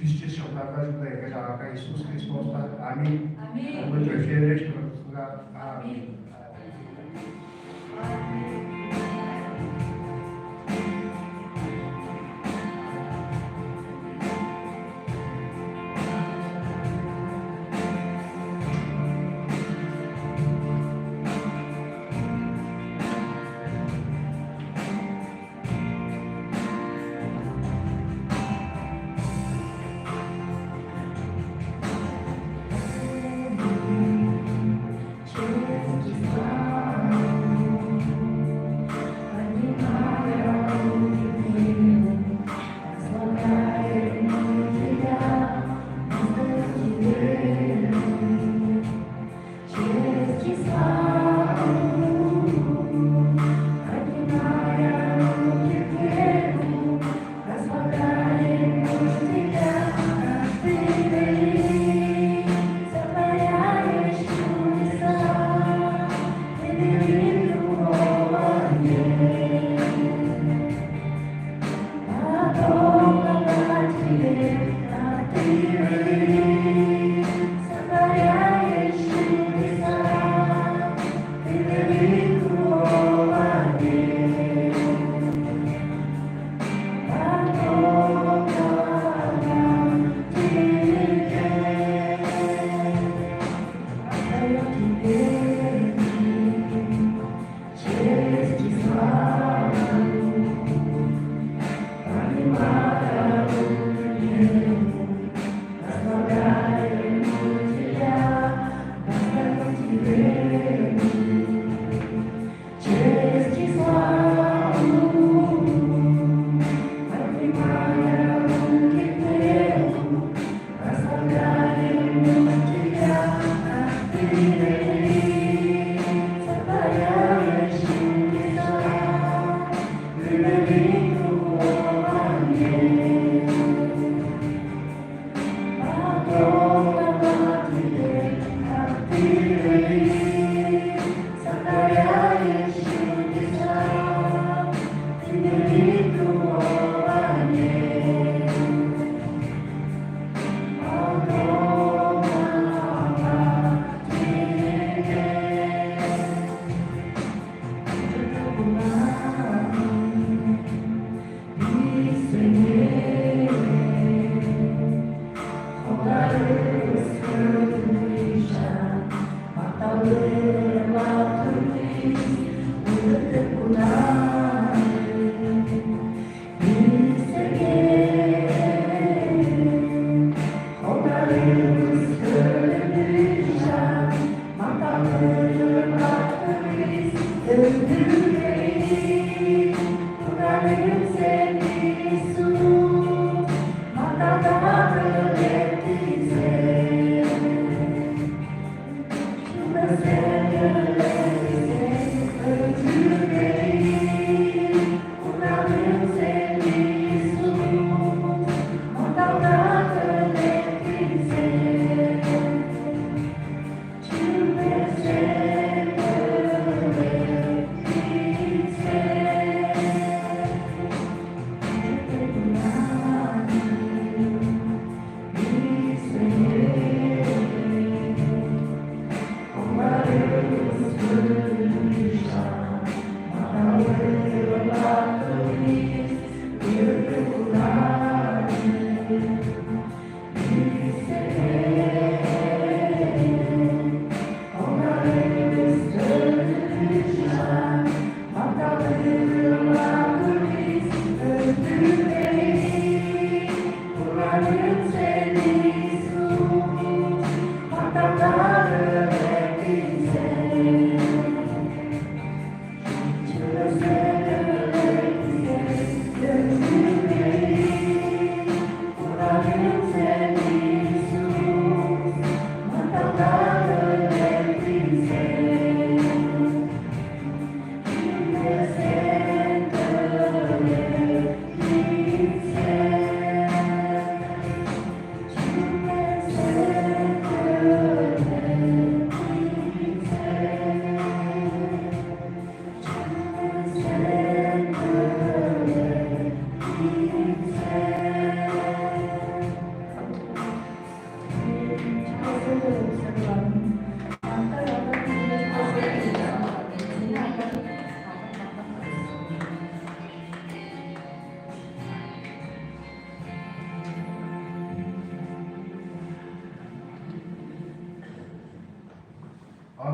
Justiça para ajudar a igreja a Jesus Cristo. Amém. Amém. Vamos referir a Amém.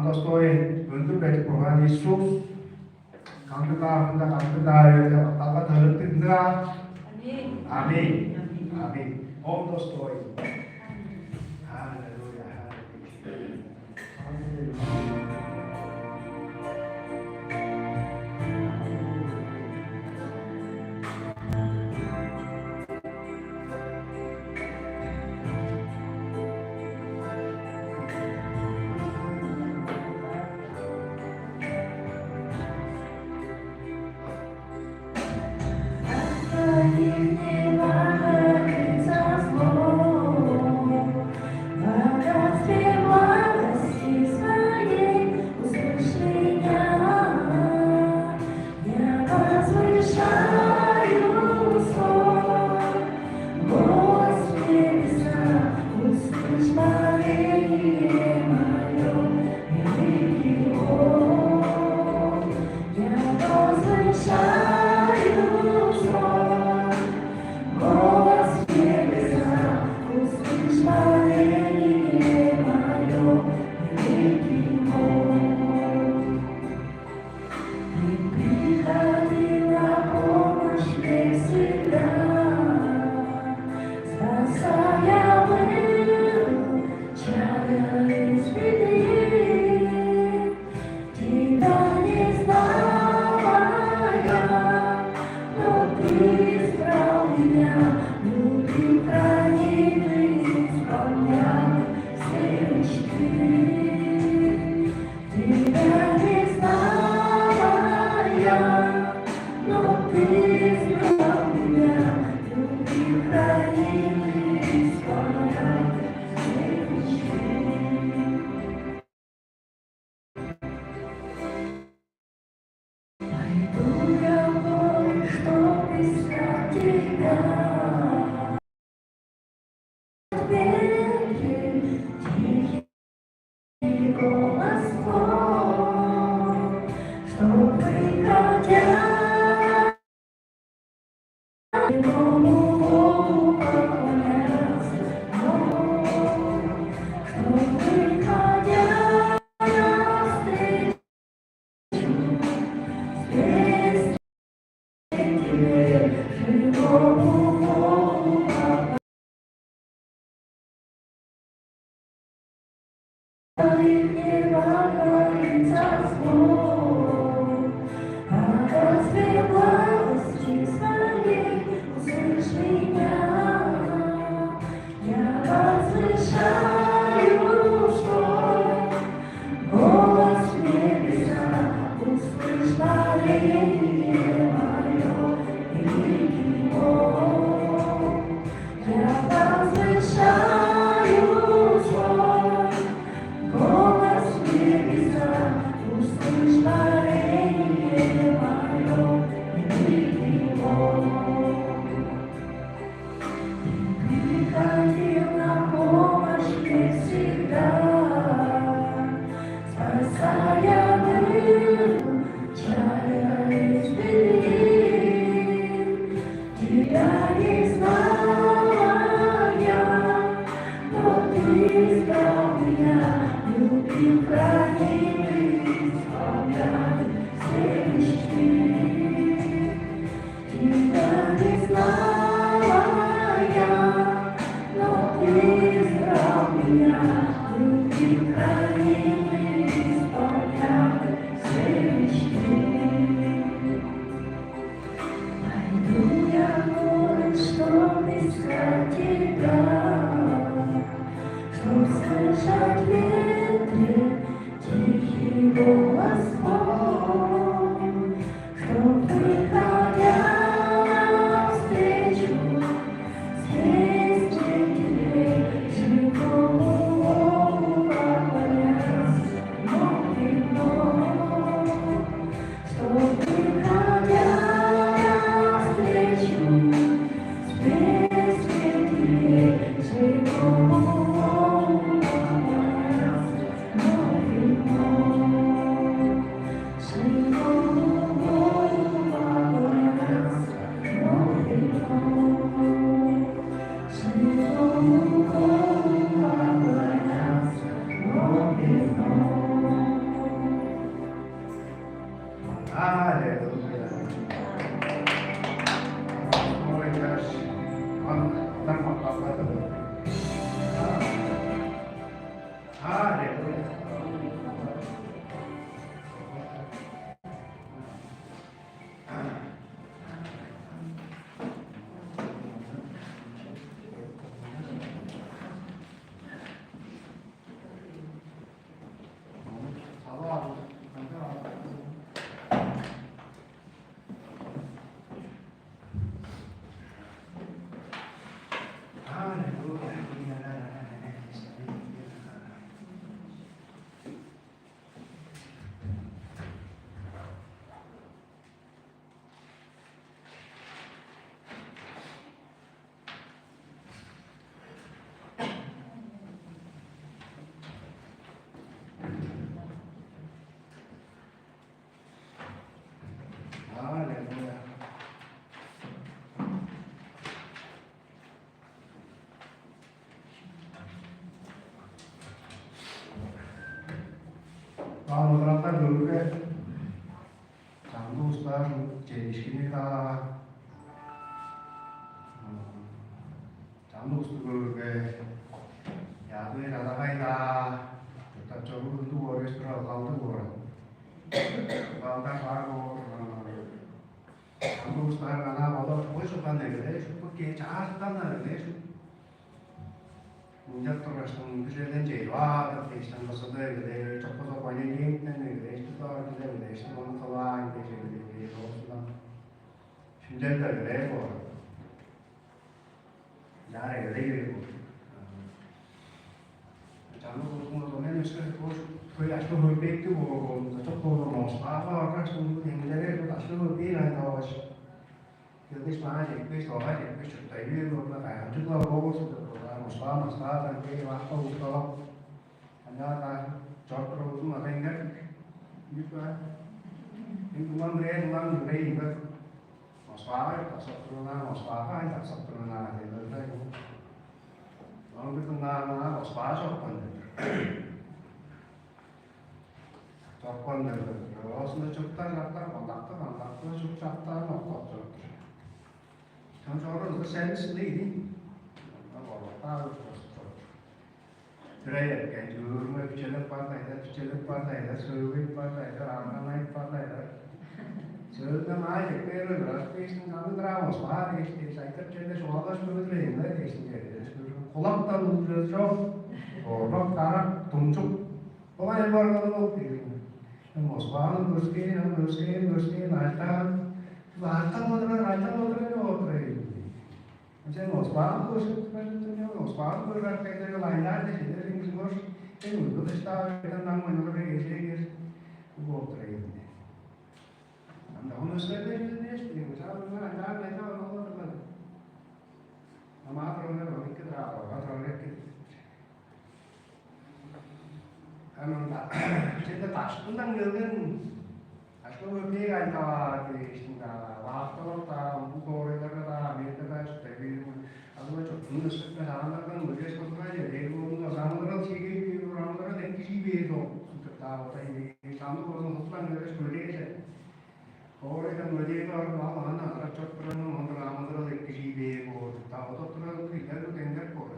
Tolstoy untuk dari Tuhan Yesus kami berdoa tanpa terhenti. Amin. Amin. Om Tolstoy. Haleluya. It's Muhammad dulu ke Sanggu Ustaz Jeshimita Sanggu dulu ke Yadwe Radhaida kita coba untuk waris kalau tuh orang kalau tak aku Sanggu Ustaz karena kalau aku suka negara suka kecah tanah negara Mungkin terus kemudian jadi Kristen maksudnya gitu, coba banyak yang itu tuh gitu, semua kawan gitu, terus Şimdi de bu. Yani öyle bu. Canlı konusunda ne mesela koy aşkı hürpekti bu. Çok doğru Moskova arkadaşım İngiltere aşkı bir ay daha var. Yılmış bana çekmiş, sonra çekmiş, çok da iyi bir orada kayar. Çünkü o Moskova sanki vakti usta. Anda çok doğru mu adaylar? Lütfen. Lingkungan budaya juga Moskva, tak seterusnya Moskva, tak seterusnya itu. Lalu kita nggak Moskva çok pandai. Terus mencoba kontak çok çapta nokta. Kan sonra da sen neydi? Tahu Teraya kayak jurumnya bicara partai, seluruh partai, ramai partai. Sebenarnya aja, pero berarti kami terawat sehari, saya kerja soalnya sebenarnya ini kulaktan udah orang karak tunjuk, pokoknya baru Moskva teruskin, Bahkan motor ini. Macam Moskva berarti dari lain ada sih, dari Inggris ini udah setahun tentang menurut ini, motor ini. Anda harus belajar ini, misalnya anda itu orang nama orang itu orang itu. Kan kita tak tentang dengan Asko ini kan kalau di sini waktu buku orang Amerika tapi aku cuma sekarang kan mungkin sekolah aja, orang sih orang yang kiri itu untuk tahu tapi kamu kalau sekolah dari sekolah aja. Orang yang belajar orang mana ada coklat orang yang kiri itu tahu orang kita itu dengar kok.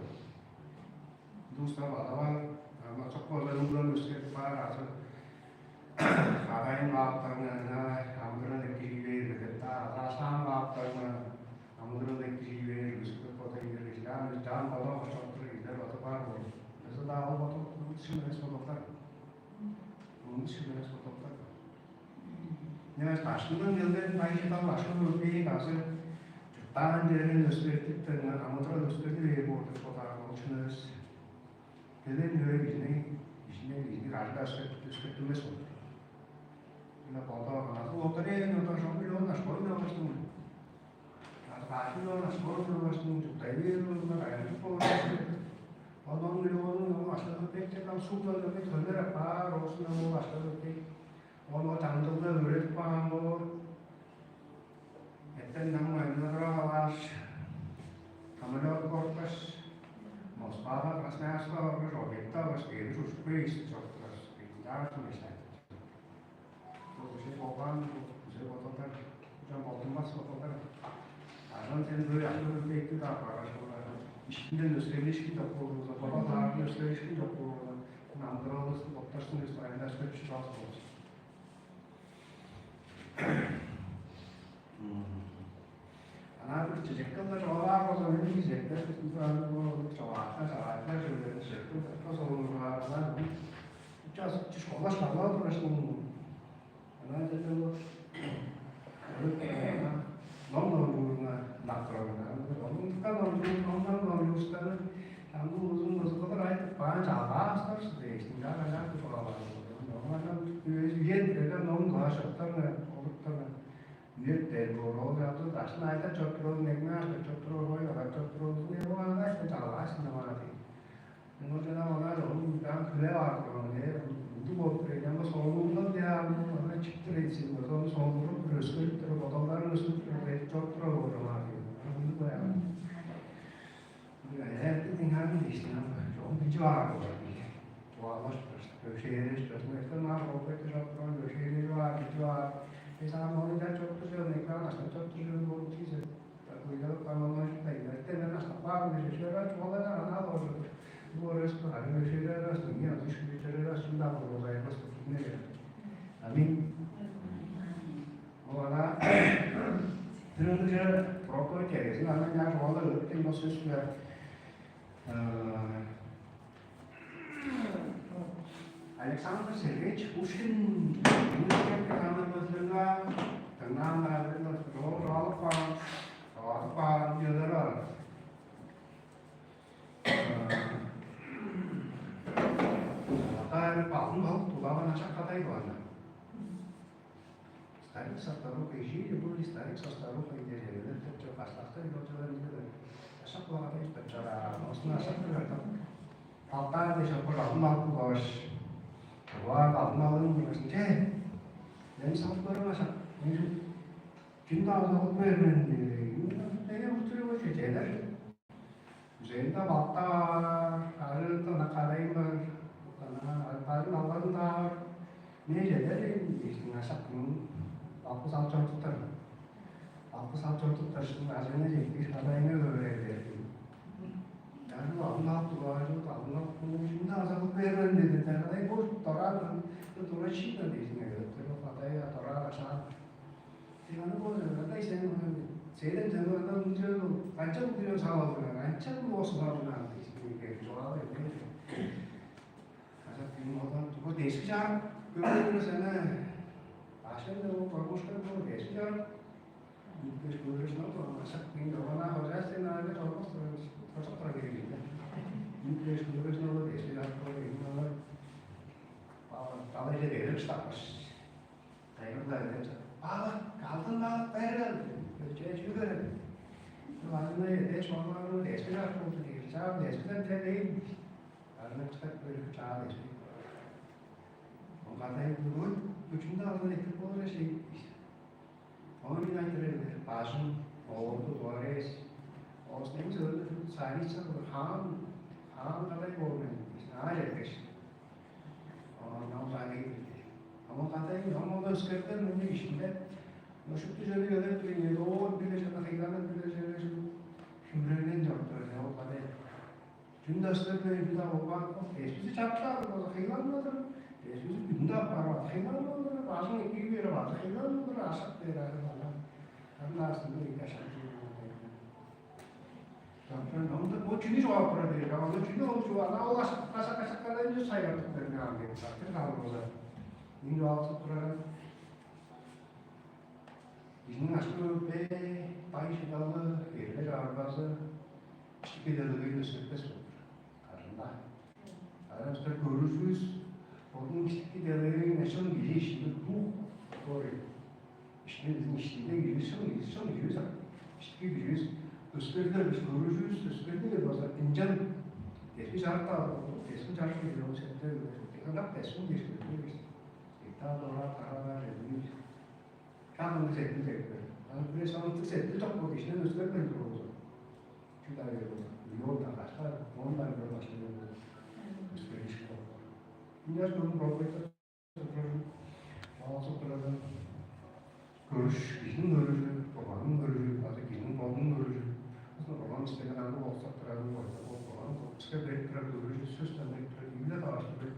दूसरा वाला macam kalau orang उसके पार ada yang lapangnya, ambil lagi kita rasa lapangnya, ambil lagi उसको पता ही नहीं है, जान वाला macam tu इधर वाला पार हो, ऐसा दाव वाला मुझे पता है, Yang pastinya nilai baik kita masuk lebih kasih jutaan jadi industri dengan amat industri itu buat kota konsumen. Jadi nilai ini rata sekitar tulis. Kita kota kalau hotelnya itu sampai sekolah semua. Atau kasih sekolah semua. Tapi itu kayak itu kalau orang masuk lebih kita sudah lebih kerja apa, harusnya masuk lebih. Orang tanpa berat paham, itu nama negara kamu korpas, Moskva Krasnoyarsk, Robita, Vaskir, Suspris, Chokras, Pintar, Misal. Itu saya bukan, jangan bukan mas bukan. Bazen sen böyle yaptığın bekli daha paylaşıyorlar. İşinden gösterişki yapıyorlar. Baba tarafı gösterişki yapıyorlar. Namdır alırsın, doktorsın gösterişki yapıyorlar. Bir şey lazım olsun. Ana bir çocuklar çoğalar o zaman ne diyecekler? Biz çoğalar şöyle çocuklar nasıl olurlar? Çok şkollar uğraştım. Ana dedim o. Normal nakro나. Ondan ustaları kendi uzun kadar ait bana cevap işte işte yani falan. Normalde üyelerden onun karşılıklarına olduklarına üyeler doğru yaptı. Aslında ayda çok doğru nekme çok doğru oluyor. Çok doğru oluyor. Bu arada işte cevap aslında var değil. Bunun ona onun ben kule var diye bu boyutlarında sorumluluğunda diğer bana çıktı resim. Sonra sorumluluk rüzgarı odaların rüzgarı çok doğru oluyor. Bunu da yani. Her bir hangi işte çok bir var bu. Doğalar köşeleri işte var o kadar çok köşeleri var bir var. Mesela onu da çok güzel ekran aslında çok güzel bu çizer. Cuidado para no ayudar. Tener las tapadas, de şeyler çoğalar ana doğru. Bu arası hani şeyler arasında yani düşünceler arasında bu olay nasıl ne yani. Amin. O ana Tırınca proper keresi. Ana yani çoğalar öpten nasıl sürer. Alexander Sergeyevich Pushkin Pushkin kanallarında tırnağlarında doğal diyorlar. Hatta bağımlı kulağına çakatay var. Старик со старухой жили, были старик со старухой делили. Это что, поставьте его туда не делали. А что было это вчера? У нас это Altar de şapur almak boş. Var almalım diyorsun. Yani sapları var. Şimdi azaltma öğrendi. Neye oturuyor bu şeyler? Üzerinde batta var. Arıda nakarayım var. Arıların Allah'ın da var. Ne şeyler? İşte nasapın. Altı salçam tutar. Altı salçam tutar. Şimdi azene çekti. Adayını öğrendi. Yani Allah şimdi azaplık verin dedi. Yani bu toradan dolaşıyor da değil mi? Tabii fataya torar aşağı. Yani bu da işte şeyden canlılardan önce kaçak diyor sağlıklı. Kaçak mı olsun abi lan? İşte çoğalı yapıyor. Kaçak gün oradan bu değişik can görüyoruz sana. Aslında o korkmuşlar bu değişik can. Bir görüyoruz ne olur? Kaçak gün ona hoca sen nerede çalışıyorsun? Çok tragedi. Yüzleş görüyoruz ne olur? Değişik can koyuyorlar. Bağlayıcı değerli çıkarmış. Kayıplar edeceğiz. Kaldım da verdim. Ölçeğe çıkıyorum. Bazen de çoğunluğunu değişikler oldu değil. Çağ değişikler de değilmiş. Arına çıkıp böyle çağ değişik. O kadar bunun üçünde alınan ekip olarak şey işte. Onun için ayıtırırlar. Başın, oğlu, doğres. Osmanlı'nın öyle sayısı Han kadar olmuyor. İşte hala peşin. Ondan sayıydı. Ama kadar ama da ıskırtlar bunun işinde. Nasıl düzeli yönetiliyor? O bir de şuna kıyılarına bir de şöyle şümrelinin yaptığı ne o kadar. Şimdi ıskırtlar bir daha o kadar. Eşkisi çapşalı o kıyılarındadır. Eşkisi bir daha parvat kıyılarındadır. Bazı iki bir var. Kıyılarındadır. Aşak değerler falan. Hem aslında bir yaşantı. O çünkü cevap verir. Ama çünkü o cevap. Allah kasak kalayınca sayardıklarını anlayıp. Zaten kalmazlar. Şimdi altı kurarım. Bizim aslında ve Bayşıdalı yerler arbazı iştikilerle sürpriz olur. Karında. Aramızda görüşürüz. Onun iştikilerle nasıl girişinde bu doğru. İşte bizim iştikilerle girişinde İştikileriz. Üstlerinde biz görüşürüz. Üstlerinde bazı incan. Eski şartta eski şartta bir yol sette tekrar eski geçiyoruz. İktidar olarak karar veriyoruz. Kamu sektöre. Yani böyle sanatçı sektörü çok bu işlerin üstüne koyuyoruz. Çünkü yol da başlar, ondan yol başlıyor. Üstüne iş var. Biraz bunun profesör, bazı kurallar görüş, bizim görüşü, babanın görüşü, bazı kimin babının görüşü. Başka bir görüşü söz tanıdıkları ile karşı bir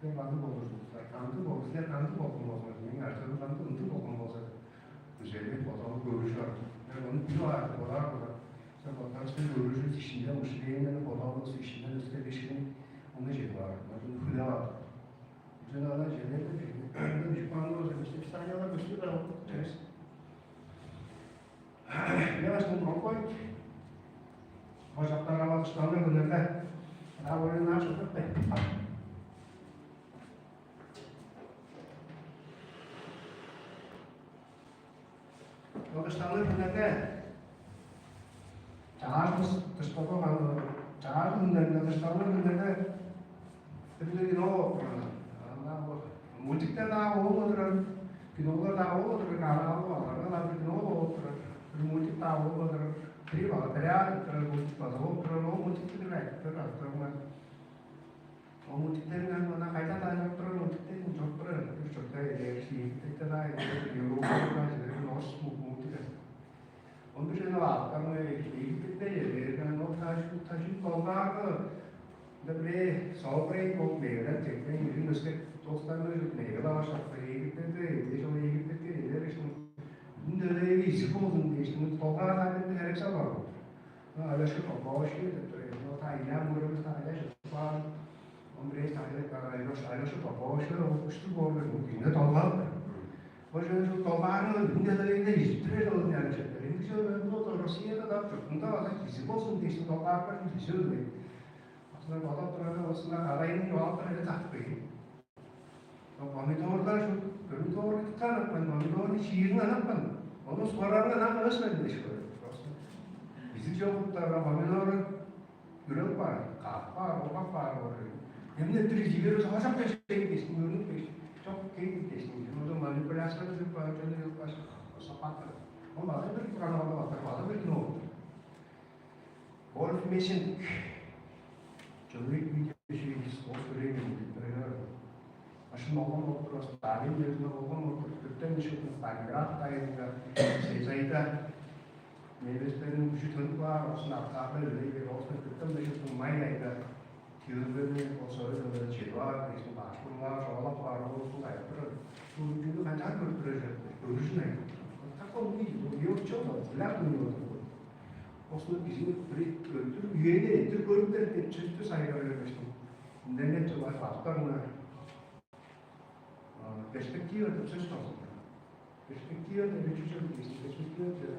ben kandı boğulurlar. Kandı boğulurlar, kandı boğulmaz. Yani artık kandı boğulmaz. Özellikle fotoğraf görüşü var. Ben onu bir artık olarak da. Sen fotoğrafta görüşü işinden, müşteriyle fotoğrafı işinden üstte beşinin onu şey var. Bunu hüda var. Bütün adam şeyler de değil. Bir şu anda o zaman işte bir saniye var gösteriyor da ters. Yavaştan koy. Bacaklar hava dışlarına gönderler. Daha oyunlar çok da Dışlarına gönderler. Çağırmış dışlarına gönderler. Çağırmış gönderler. Dışlarına gönderler. Tabii ki ne o? Müzikte daha olmadır. Kinolar daha olmadır. Kahraman var. Bir kino olmadır. Bir müzik daha olmadır. Tri var. Tereyağı müzik var. O müzikte de o müziklerin bana kayda da yaptırır. Müziklerin çok böyle çok da şey. İşte daha Avrupa'da Norsk müzik. Onun dışında var. Ama ilk de yani o taşı kollardı. Böyle soğuklayıp o meyveler çekmeyi yüzün üstte dostlarına meyveler aşağıda Egipt'te de o Egipt'te de işte bunda da bir olsun diye işte toplar halinde her şey var. Öyle şu toplar şey de o tayyan burada tayyan şu var. Hombre tayyan karayla şu toplar şu işte bu yine toplar. O yüzden şu topların bunda da yine işte olsun yani şeyler. Şimdi bu da Rusya'da da çok bunda da fizik olsun diye işte toplar fizik oluyor. Aslında adaptörler aslında arayın cevapları takmayın. Pomidorlar şu pomidor tutar ben pomidorun şiirini anlatmam. Onu sorarlar ama ölçmedi işte. Bizi cevaplar pomidor gürül var, kah var, opak var orada. Hem de tırcıları hocam peşine geçtim, ürün peşine. Çok keyifli geçtim. O da manipülasyon bir parçalı yok başka. Sapatlar. Ama bazen bir kanalda var, bazen bir ne olur. Wolf Messing Çözmek bir şey o söyleyemiyorum. Aslında olan oturuyoruz, talim yerine olan oturuyoruz. Bütün işin tangrat tayında, seyzayda meyveslerin vücudunu var, aslında aktarlı öyle olsun. Bütün işin mayayda tüylerini, o söylediğinde çiğdvar, işte başvurlar, oğlak var, olsun ayıptırır. Bu vücudu kaçak götürecek, görüşü ne? Takıl değil, bu yok çok da, laf duyuyordu. Aslında bizim üyede ettir, görüntüleri çeşitli sayılar vermiştim. Nenet var, faktorlar. Perspektiva da söz konusu. Perspektiva da geçici perspektiva da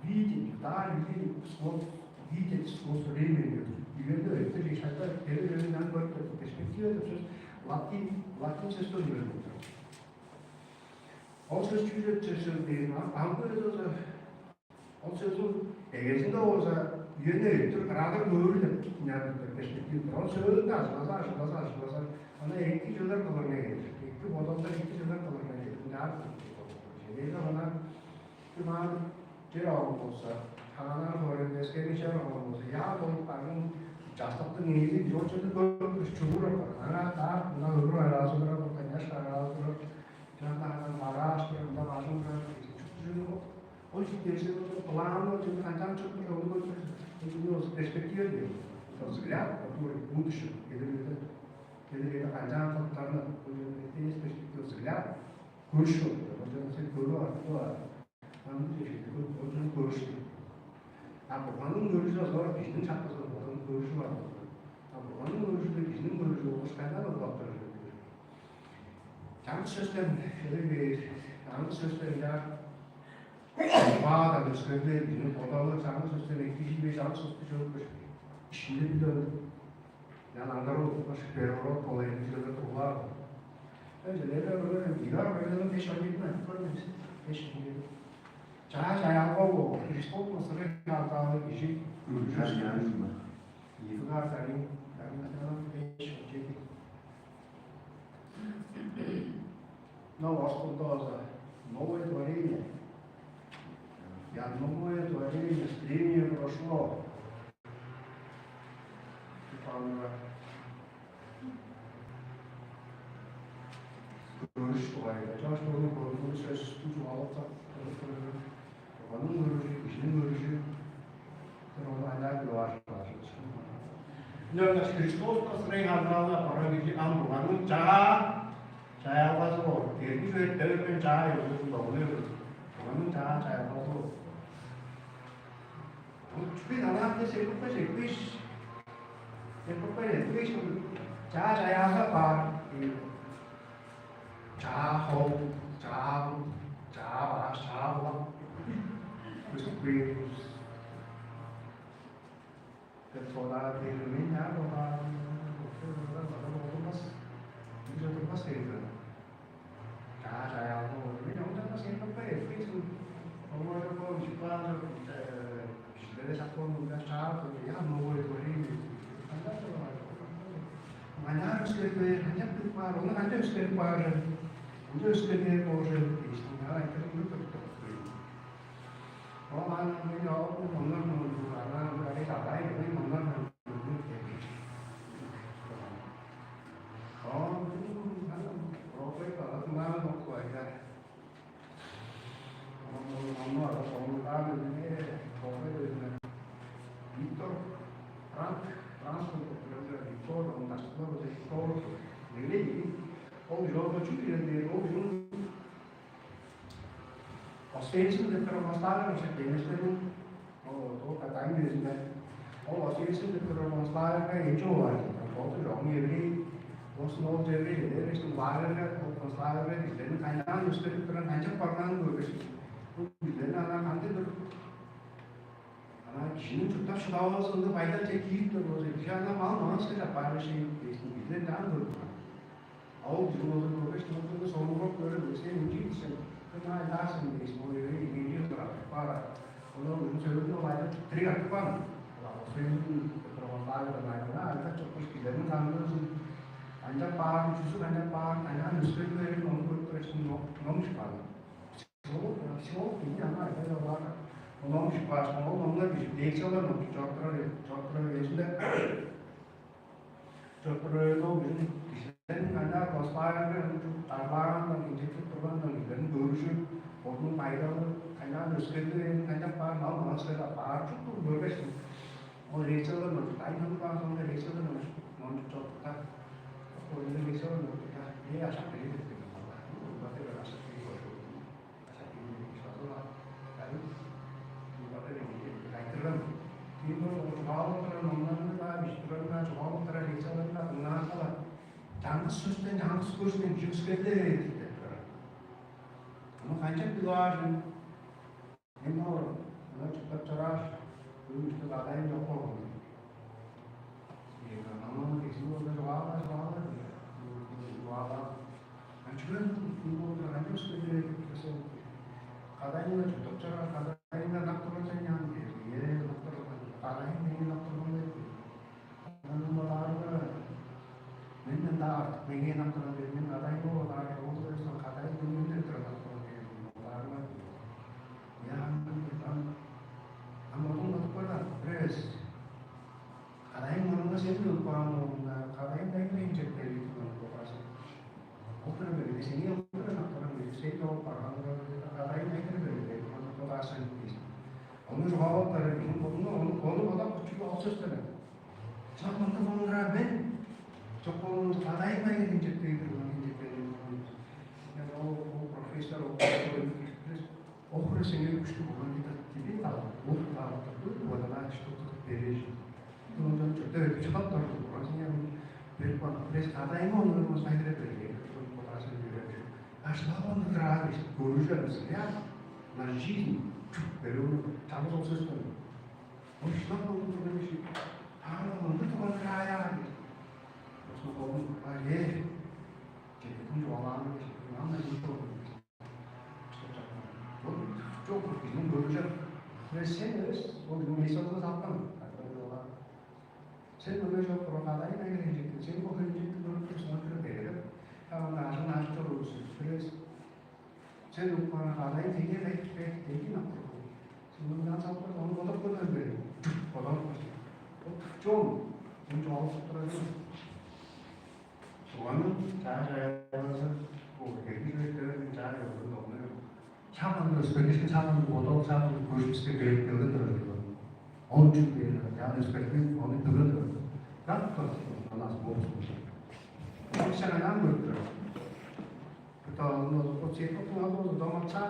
видеть, да, людей видеть сквозь время. Üyede ettir, hatta televizyon görüntü perspektiva da söz Latin ses dönüyor. O söz söz değil, Ankara'da da o sözün egesinde olsa yönleri Türk radyo görüldü. Yani perspektif. O sözün de aşmasa. Ona ekli yıllar kalırına gelir. Ekli odamda ekli yıllar kalırına gelir. Ne yapayım? Şeyde bana bir mal cevabı olsa, hanalar sonra deskeri cevabı olsa, ya bu parın jastakta neydi? Yolculukta görmüş çubuğu var. Hana da buna öbür arazılara bakın, yaş arazılara, canlardan Maharashtra'da başımda çok o işte плавно, чем хотят что-то ровно, это перспектива делать. Это взгляд, который в будущем, или это хотят повторно, это есть перспектива взгляд, куршу, вот это все курва, там очень куршу. А buranın görüşü sonra bizim çapımızda buranın görüşü var. Buranın görüşü de bizim görüşü oluşkanlar da baktırır. Yanlış sözler, yanlış sözler Bağda gösterdiği bizim odalı canlı sözleri eklici bir canlı sözleri olmuş. İşinde bir döndü. Yani anlarım pervero kolayı bir tuğlar. Önceleri böyle bir var böyle 5 ay gitmez. Böyle 5 ay gitmez. Çaya oldu. Kristal masrafı hatalı bir şey. Yıllar tane 5 ay gitmez. No, ascoltosa. Новое творение. Я новое творение, стремление прошло. Görüş olayıyla. Çalışmanın konuduğu söz tutucu alıp onun görüşü, kişinin görüşü, onlarla bir var. 그녀가 그리스도스의 하나가 바라기지 않는 자야 가지고 대비를 때리는 자야 요즘 오늘 그러는 자야 가지고 주변 하나한테 세법까지 있듯이 자야가 봐 자호 자와 그래서 controlar determinado mas sempre já não já sempre foi feito como era bom de plano deve estar com da chave já não vou correr manhã escrever hanya preparo não hanya escrever untuk escrever hoje isto não é que muito orang menjawab mengenai karena dari kata ini mengenai oh profil kalau kemana mau kuaja mau ada komunikasi ini profil ini Victor Frank Victor untuk sekolah Victor ini oh jogo juga dia oh Australia de Provençal, não sei o que, mas tem ou para inglês, né? Ou Australia de Provençal cái chỗ này, có cái rõ nhiều đi, có snow chơi đi, để cái bài này, Provençal này, để nó khai năng, nó sẽ cái năng chấp bằng năng rồi cái, để nó làm thế được. Ama kişinin çok da şulavasında fayda çekip de böyle bir şey anlamam nasıl da paylaşayım, bir de daha doğru. Ama bizim o zaman profesyonel sorumluluk böyle bir şey mümkün değil. Kena dasam mesmo ele video para kalau misalnya ada tiga kapan kalau film terlalu banyak lah kita cukup sekian kan anda paham justru anda mesti dari nomor terus nomor sekolah so ini apa ada orang nomor sekolah nomor bisa deksalah nomor cokro sudah cokro itu bisa anda konspirasi untuk tambahan dan injeksi terbang dan görüşü onun faydalı kaynağı üstünde kaynak var mal mesela var çok böyle o reçeler mi aynı var sonra reçeler mi onu çok da o reçeler mi da ne aşağı değil de bakın aşağı değil aşağı değil inşallah yani bu bakın kayıtlarım ini çoğaltıran onların da işlerine çoğaltıran reçelerine bunlar da jangan sustain jusqu'à Não hanya pilagem, nem hora, não te capturas, tu te dá daí no corpo. E não é isso, não é jogar, a gente vê no trabalho que cada ainda te capturas, cada ainda não te vai ensinar, e é não te cada ainda não te vai não mudar, nem andar, ninguém não te vai nem cada ainda não vai dar, outro isso cada ainda não te vai Cada yang sempre quando cada yang tem que ter isso no processo. Outra vez, esse nem outra não, outra vez, sei que eu parando, cada yang tem que ter quando eu faço isso. Onu jawab para mim, onu botar por tipo auxílio. Só quando vamos gravar bem, só quando cada yang tem que ter o professor oxuruyor güçlü olan gibi var. Bu tarafta bu arada işte verici. Bunun çok da bir şey var. Burası yani bir konu. Biz kadayım onu masayla böyle. Bu tarafta böyle. Aslında onu grave göreceğiz ya. Nazism böyle tam o söz konu. O yüzden onu böyle bir şey. Onu da kontrol ya. O zaman hayır. Çünkü bu olan bir şey. Ama bu çok bizim göreceğim. Ve sen de o mesajı zaten sen böyle çok profesyonel ne geleceksin? Sen bu geleceksin bunu kesinlikle verir. Ama naş olursun. Sen bu kadar iyi değil mi? Bundan sonra onu da böyle. Falan. Çok alıştırıcı. Soğanın çağrısı o geleceklerin çağrısı 사람을 스페셜 사람을 보통 사람을 보여줄 수 있게 되거든요. 어느 쪽에 야는 스페셜 어느 들어요. 그 Tanto non ha smosso. Non se ne hanno il 또 꽃이 폭풍하고 너무 차.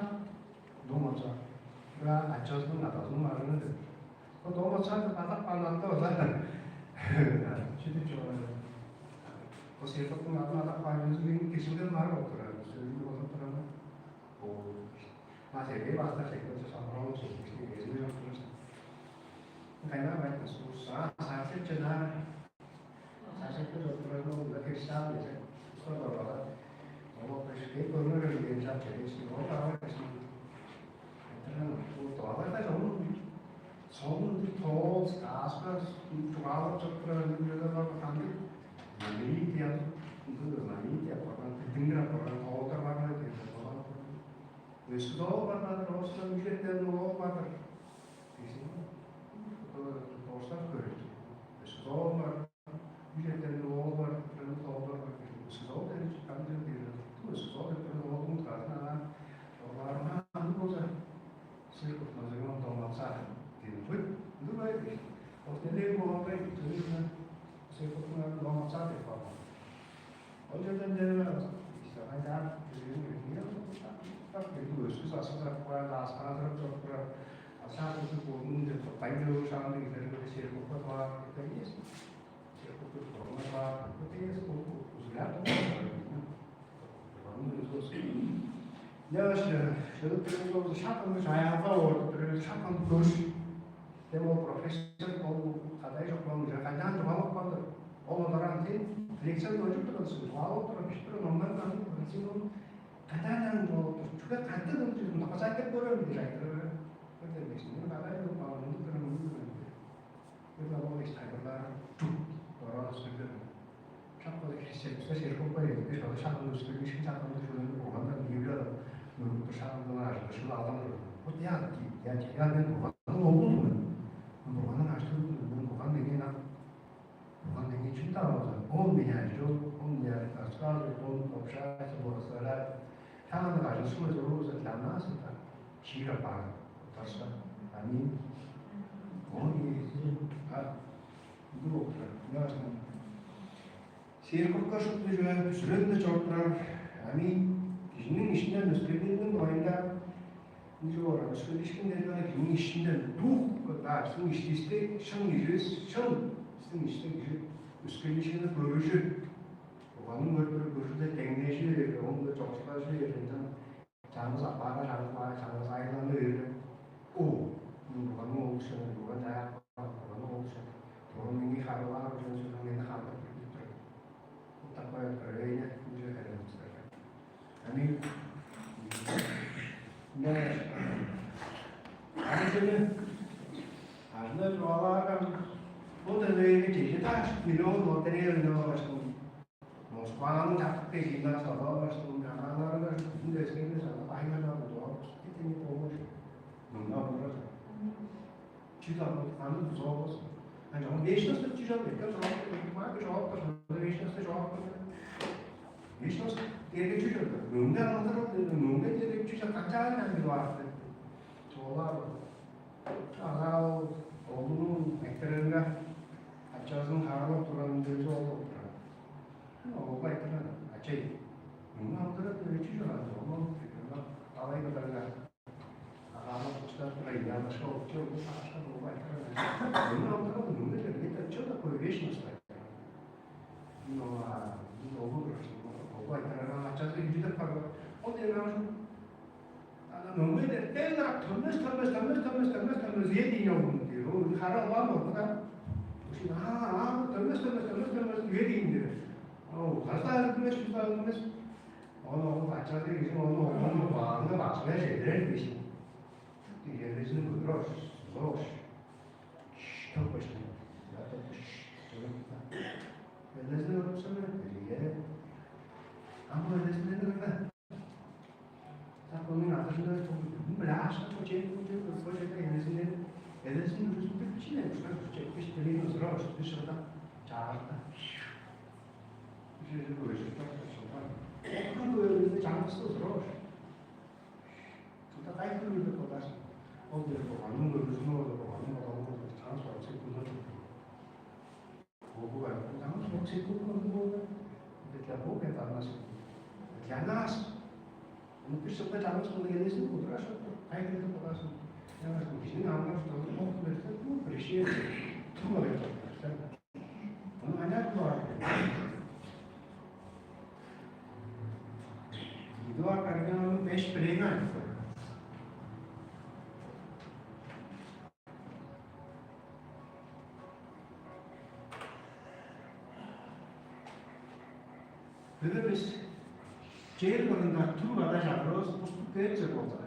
그가 앉아서 나가서 말하는데 너무 차도 바닥 발랐다 나는 진짜 좋아요. 꽃이 폭풍하고 바닥 발라서 기술을 말하고 그러고 그리고 그러면 오 맞아요. 왜 봤다 제가 사람으로 소식이 계속해요. 그러니까 말이 수사 사실 전화 사실 그러고 이렇게 시작해서 서로 como perceber por una realidad que es no para que sí toda esta son todos aspas jugado para el de la familia manitia para tingra para otra para que eso para los que viven no para sí todo cosa que eso para viven no para todo eso solo per un caso trovare una cosa se non toma sa che poi dove ottenevo poi se fortuna non sa che fa oggi da sta andando perché due su sa qua la strada per passare su un del paio sanno che per riuscire a fare per questo se proprio ma potete usare 내가 저도 그래서 샷건도 자야하고 그래서 샷건 도시 데모 프로페셔널 공부 가다에서 공부 제가 간장 좀 하고 건데 어머들한테 렉처도 해줬거든 좋아하고 또 비슷한 넘는 거 지금 간단한 거 추가 간단한 좀 나가서 때 버려야 돼 근데 무슨 나가야 돼 마음은 그런 문제인데 그래서 뭐 스타일을 쭉 돌아서 샷건을 사실 공부해야 돼 그래서 샷건도 쓰기 샷건도 주는 거 완전 이유가 또 샷건을 아주 싫어하는 거 그냥 기한된 거 너무 없는 뭐가는 아시는 뭐가 내게나 뭐가 내게 준다고 온비냐죠 온비냐 가스가를 돈 없샤서 뭐서라 향하는 아주 숨을 들어서 남나서다 지가 봐 다시 아니 어디 누구 내가 Сирков düşürüldü çocuklar, hani kişinin işinden üstlendiğinin boyunca nice olarak söyleşkinden de kişinin işinden kadar sun işte şan işte üstlenişini görüşü, onun görüşü teknoloji, onun çalışması yerinden 장사 바가 장사 아이landı o bukan olsun bukan saya bukan olsun orang ini kalau harus mensusun hal такое проявление уже рядом с тобой. Они, 아니면은 아는 좋아하는 모델을 제시다 이런 모델을 넣어서 모스크바는 작게 지나서 넣어서 나가는 근데 생겨서 아이만하고 또 스티킹이 보고 뭔가 그러죠. 지도 않는 무서워서 아니 정말 내시너스 지점 몇개 저렇게 막 저렇게 내시너스 저렇게 내시너스 얘기 주죠. 뭔가 뭔가 얘기 주죠. 각자 하는 거 같아. 좋아하고 아가우 어느 액터가 아쳐서 가로 돌아오는데 좋아하고 뭐가 있더라. 아치 뭔가 그렇게 주죠. 너무 그런가 아이가 달라. 아마 부처가 이야기하는 거 없죠. 사실 뭐가 있더라. 뭔가 그렇게 저도 보이시는 스타일. 뭐가 뭐가 있더라. 아쳐서 이제 바로 어디 가서 너무 때가 덤면서 얘기하고 가라 와뭐 그다 혹시 덤면서 얘기인데 가서 그러면서 맞춰서 이제 어느 와가 맞춰야 되는 것이 이제 무슨 그런 뭐 더 것이 나도 그래서 없으면 이게 아무래도 되는 Quando nada ajuda a mulher o jeito que foi feito eles não resultam chinelos né o jeito que está ali nos rolos deixa eu dar charta Jesus hoje está passando quando ele já nos rolos então vai tudo do coração onde eu vou não do não do não transforma se tudo o секунд болду. Для Бога это одна секунда. Для нас, ну ты что-то там что я не знаю, хорошо, ай это подожди. Я говорю, не надо, что Бог говорит, ну пришли, ну это. Ну понятно. Идуар карган беш плена. Biz şehir barında tüm arkadaşlarımız bu köyce oldu.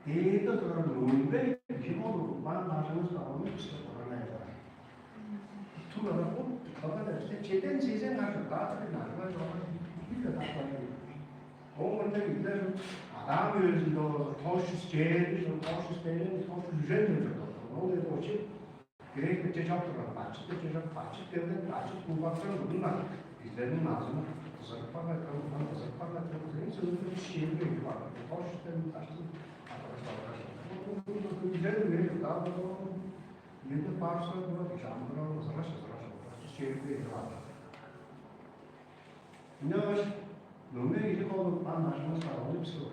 Değerli olarak Nürnberg kim olur? Bana başımız kalmış işte oraya kadar. Tüm olarak bu kadar işte çeten sezen karşı daha da bir narkoz var. Bir de daha var. Onlarda gider adam yüzünde toş şehir, toş şehrin, toş düzenli. Ne oluyor o şey? Gerek bir çeşit var. Açık bir çeşit, açık devlet, açık kullanılan bunlar. Bizlerin ağzına Zaparlar kırmızı sözünün şiiri var. Hoş sistemi taşlı arkadaşlar. Bu güzel bir veri. Daha da yedi parça burada yaşamlar zaraş. Şiiri var. Ne var? Nöme ilk olup anlaşma sağladı bir soru.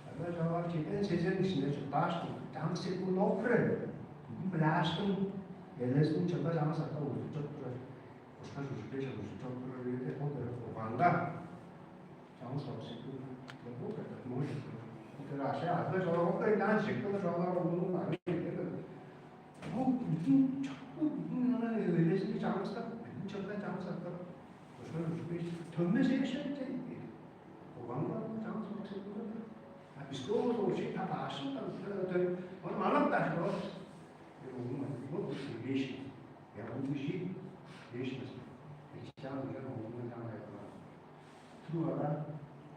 Ada cevap çeken seçen içinde çok taşlı. Tam sekun okre. Bu belaştım. Gelesinin çaba cama sakta oldu. Çok güzel. Başka çocuklar çalışıyor. Çok güzel. Anda 장수 없이 뭐 그러니까 아시아 그래서 어떤 난 직분을 전화로 오는 거 아니에요. 뭐 무슨 자꾸 무슨 하나의 relation 장수가 엄청난 장수가 그래서 우리 전매세션 때 고방과 장수 없이 아 비슷한 소식 다 아신다. 그 오늘 말았다 저 이거 relation 야 우리 relation 장수가 오는 장면 Agora,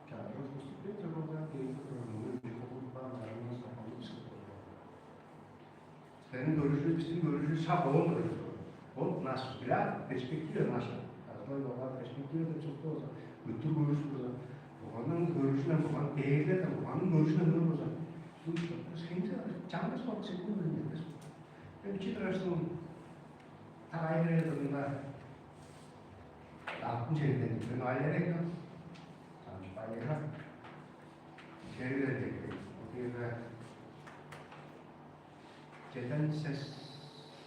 cara, eu sou suspeito, eu vou dar aqui para o número de como para a nossa política. Senin görüşünüz, bizim görüşümüz saf olmadı. O nasıl? Biraz perspektif nasıl? Aslında o kadar perspektif de çok da olsa. Bütün görüşümüz, onun görüşüne, onun değerli de, onun görüşüne ne olursa. Şimdi canlı soğuk sekund önemlidir. Ben çıkarırsın, tarayları da 나쁜 죄인데 그런 아이들에게 잠시만요. 죄를 되게 우리가 제단 세스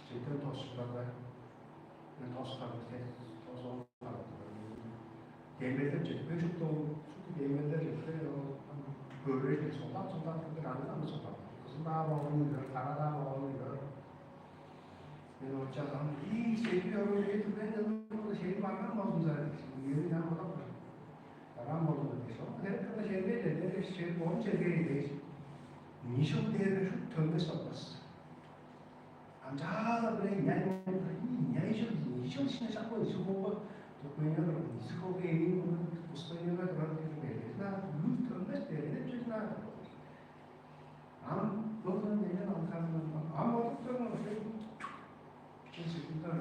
제단 도스바가 도스바가 도서 대매들 제표식도 대매들 제표요 그를 소답 그렇게 안 하는 소답 무슨 다 먹는 거 다다 먹는 거 그래서 어쩌면 이 제표를 해도 되는 제일 많은 것은 이해를 안 하고 다른 것도 있어. 그래서 제일 제일 먼저 제일 미션 대회를 통해서 봤어. 앉아 그래 미션 신의 사고 있고 또 그냥 있고 게임 부스터니가 그런 게 나 루트는 때문에 진짜 안 너는 내가 안 가는 아무것도 없어. 진짜 힘들어.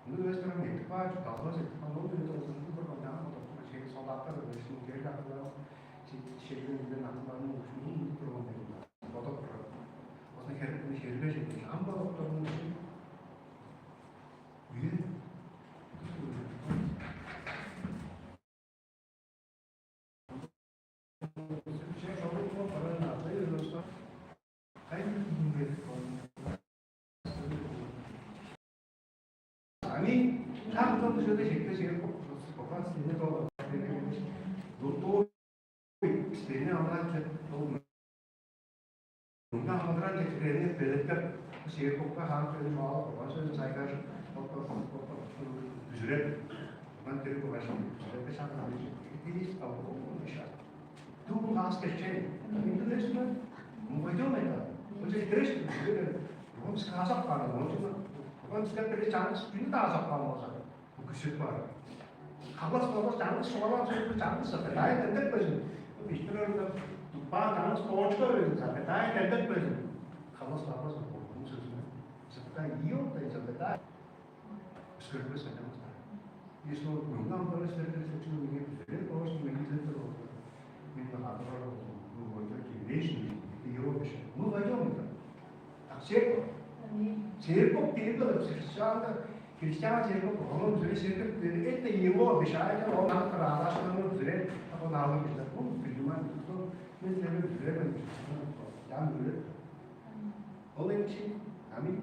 Universitairamente, pode, talvez, falou de todos os programas, chega só lá para ver se não quer já falar, se chega na rua, no último programa, bota para você quer que ele veja, não bota para o mundo. 아니, 다음부터 저도 제가 꼭 봤을 또 로또 스테이는 아무나 또 뭔가 하더라도 그래는 배달 제가 꼭 하는 거 와서 자기가 ücret mantıklı bir şey. Ücret şartları değil, ama bu gaz geçecek. İngilizce muhtemelen öyle. Önce İngilizce bu sıkasa falan olacak. Bu sıkasa canlısı günü daha saklan olacak. Bu küçük var. Havas canlısı sonra sonra canlısı da daha yendik bizim. Bu işlerinde tupan canlısı konuşuyor zaten. Daha yendik bizim. Havas bu sözünü. Zaten iyi oldu zaten. Sıkıntı yok. Isso não para ser que ninguém precisa, ou se ninguém precisa do mesmo agora o outro que deixa e hoje não vai dar muito. Tá certo? Cerco piccolo, Cristiano cerco onu üzere şirket ette yemo beşayla ondan kararlar şunu üzere ama nalı bizler bu filman tutu mesela üzere ben yani böyle onun için amin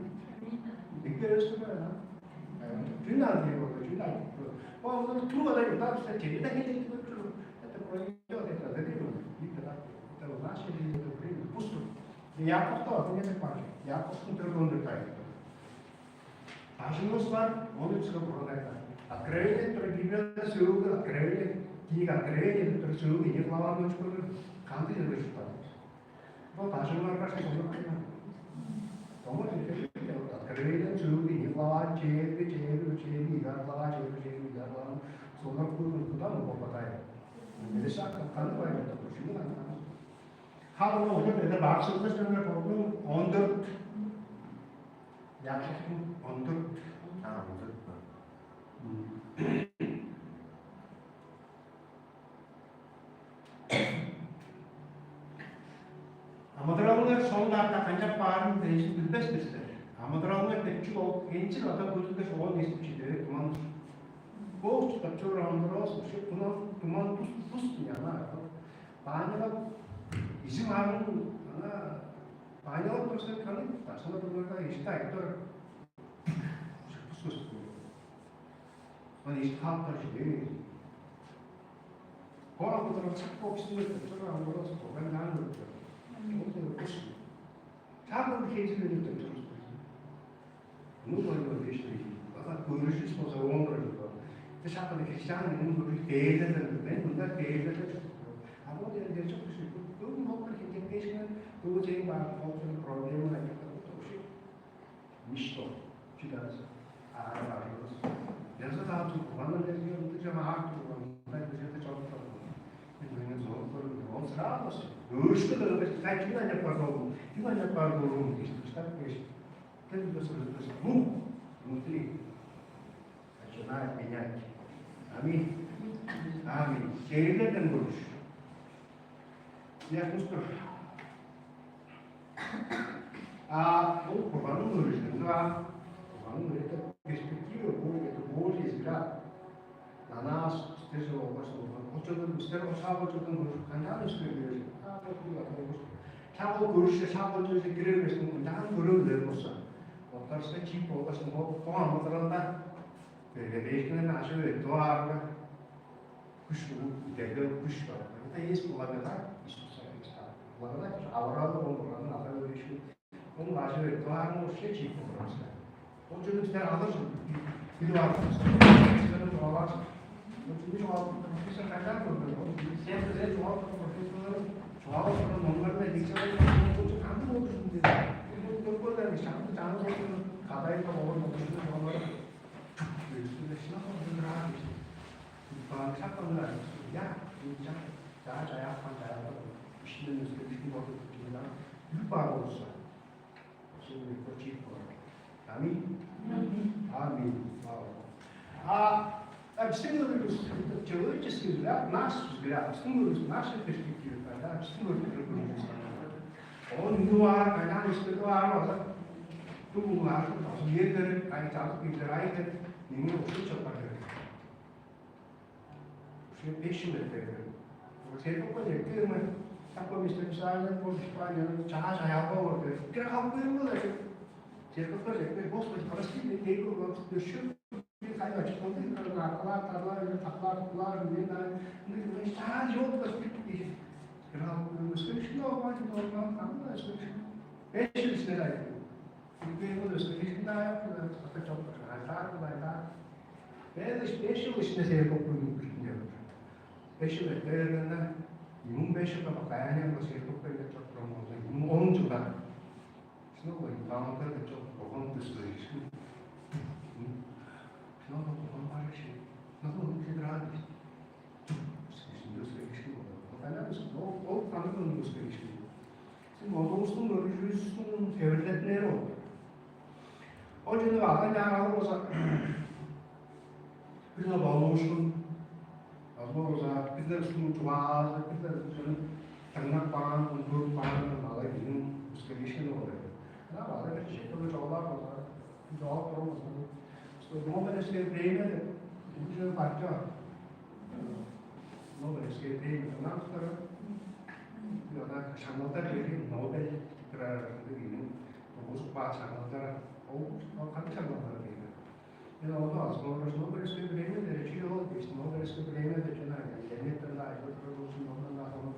dikkat ha Dünya diye oluyor dünya bu onu tuğla da yutar işte çelide hediye ediyor hatta proje da değil mi bir kadar tabii nasıl bir şey pusto Yakup'ta var ne demek var Yakup'un türünde kaydı Ажинус var, onun için problemalar. Откровение, которое гибель силы, откровение, книга откровения, которое силы, не глава ночь, канты не вышла. Вот ажинус var, что он понимает. Тому откровение силы, не глава, чеви, глава, чеви, глава. Sonra kуда мы попадаем? Mesela kanı var ya, şimdi ben kanı. Halbuki hocam ya da bağışıklık sistemine problem 14 yaklaşık 14 Amadrallar sonlarda kancak bağırın değişik bilmez bizler. Amadrallar tekçük ol, gençlik ata gözünde çoğun esmişidir. Tuman boğuz çıkapçı ramdıros, tuman pus yana. Banyalar izin ağrının, banyalar dursa kanı, taşına durmakta işte ayıptır. Hani işte halklar şey. Kola fotoğrafı çıkıp ofisinde tekçük ramdıros, ben ne anlatıyorum. Çağırma bir şeysi verir tekçük. Bunu böyle işte. Fakat görüşü spoza onları diyor. Dışarıda Hristiyanların böyle değerlerden, ben bunlar değerlerden çok Ama o değerleri çok düşük. Bunun halklar kesinlikle bu şeyin var, halkın problemi var. O şey. Mişto. Çıkarız. Ağırlarız. Yazı daha çok kullanılır diyor. Bu cemaat kullanılır. Ben de çok kullanılır. Bizim zor sorun. O sıra olsun. Görüşte de öyle. Sen kimden yapardım? Kimden yapardım? İşte işte. Tabii de soruyorsun. Bu. Внутри начинает менять. Аминь. Аминь. Şehirlerden konuş. Yaklaşık. Bu Kur'an'ın görüşlerinde var. Kur'an'ın görüşlerinde perspektivi это Божий взгляд на нас, стежил образом. 어쩌든 스테로 사고 어쩌든 간단히 스테로를 사고 görüşte 사고 저기 그래서 난 그런 데로서 Ortarsa çift olmasın o anlatırında değiştiğinde aşağı doğarlı kuş devlet kuş var. Bu da yes kullanıyorlar. Kullanıyorlar. Avralı olmalarının adı böyle şey. Onun aşağı doğarlı o şey çift olması. O çocuklar alırsın. Bir var. Sizlerin doğalar. O çocuk profesör kaçar mı? Sen de çoğal profesörlerin çoğal onların da dikçeleri çok kandı olursun dedi. Böyle şarkı canlı kadayıfla olur mu? Onları üstünde şuna rahat işte. Falan şarkılar ya insan daha yapman işinin üstünde bir bakıp gidiyorlar. Bir bağ olursa şimdi bir çift olur. Amin. Amin. Человеческий взгляд, наш взгляд, наши перспективы, да, он var, kaynağı üstü var, bu var, yerleri, aynı tarafı bildiraydı, yine uçuk çapardı. Şimdi 5 metre. Bu sefer bu ne? Kırmızı, takım istemişlerden bu İspanya'nın çağa yapma orada. Kira kapıyı mı da? Sefer böyle boş boş parası değil, değil o vakit düşüyor. Bir kaynağı açıklandı, tarlalar, taklar, ne çağa yok da bir Skryption var, normal skryption. 5 yıl içinde Türkiye'de skryption da yaptılar, hatta çok hayatlar. Ve 5 yıl içinde seyir topluluğunu düşünüyor. 5 yıl evlerinden 25 yılda bakayım da seyir topluluğuyla çok promoda. 10 yılda. Şimdi bu İstanbul'da da çok promoda skryption. Şimdi bu promoda şey. Nasıl olur ki rahat işte. O tanımın gösterişi. Şimdi Moldova'nın görüşünün devletleri oldu. O yüzden var, ne yapalım o zaman? Bir de Moldova'nın, bir de sunu çuvaz, bir de sunu tırnak bağın, undur bağın, malay bizim gösterişi oluyor. Ne var? Bir şey tabii çoğalar Jawab terus. So Nobel escape premium itu baca. Nobel escape premium kenapa sekarang? Karena sangat terjadi Nobel terjadi bagus pas sangat kan sangat terjadi. Yang Allah sekarang Nobel escape premium dari Cina, Nobel escape premium dari Cina. Jadi terlah itu terus Nobel lah sama.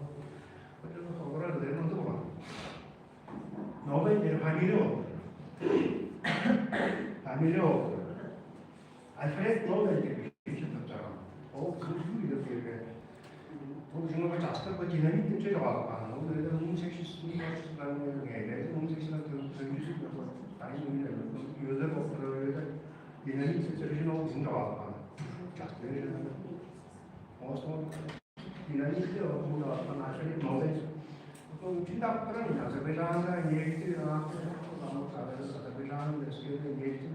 Betul orang dari mana tu? Nobel dari Hamilton. Alfred Nobel gibi bir şey tutacağım. O kırmızı bir bu 중국의 자스터 지난이 근처에 와가. 오늘 홍색시스템이 başlanan yerlerde 홍색시스템 döngüsü aynı yönden oturuyor. Dinamik süreci olsun da var. Jaster'ın olsun dinamikte olduğunu anlaşılıyor. Nobel. Bu Çin'de Azerbaycan'da yerli Azerbaycan'ın eski yerli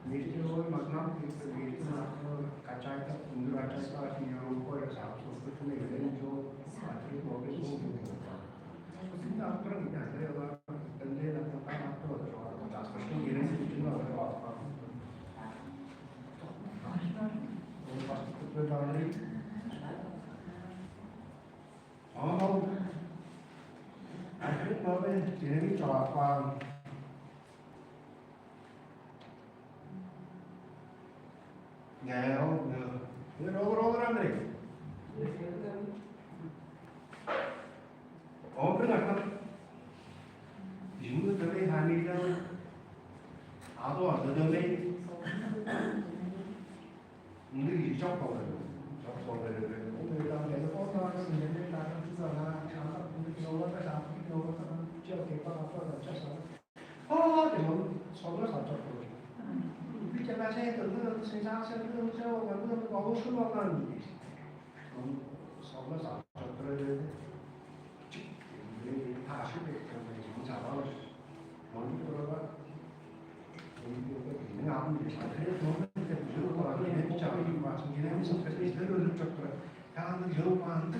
Neste hoje, mas não tem serviço na cachaça, no cachaça que eu vou usar, só que eu nem vou fazer uma vez ou outra. Assim dá para mim, até eu também na campanha toda, as pessoas que nem se não vai lá. Eu faço tudo para ali. Akhirnya Nobel jadi jawaban. Now, we're over Andrei. Open up. Jingle the way handing down. Other the way. Only jump over. Jump over. Only down there. The photo is in the latter to the last. Over the top. Over the chair paper after the chest. Oh, the one. So much after. Bicara saya tentang sensasi tentang saya tentang bagus keluaran ini. Sama sama terus ini hasil yang sama. Mungkin berapa? Ini apa? Saya mungkin jauh orang ini bicara macam ini seperti itu dulu cakap. Kalau jauh mana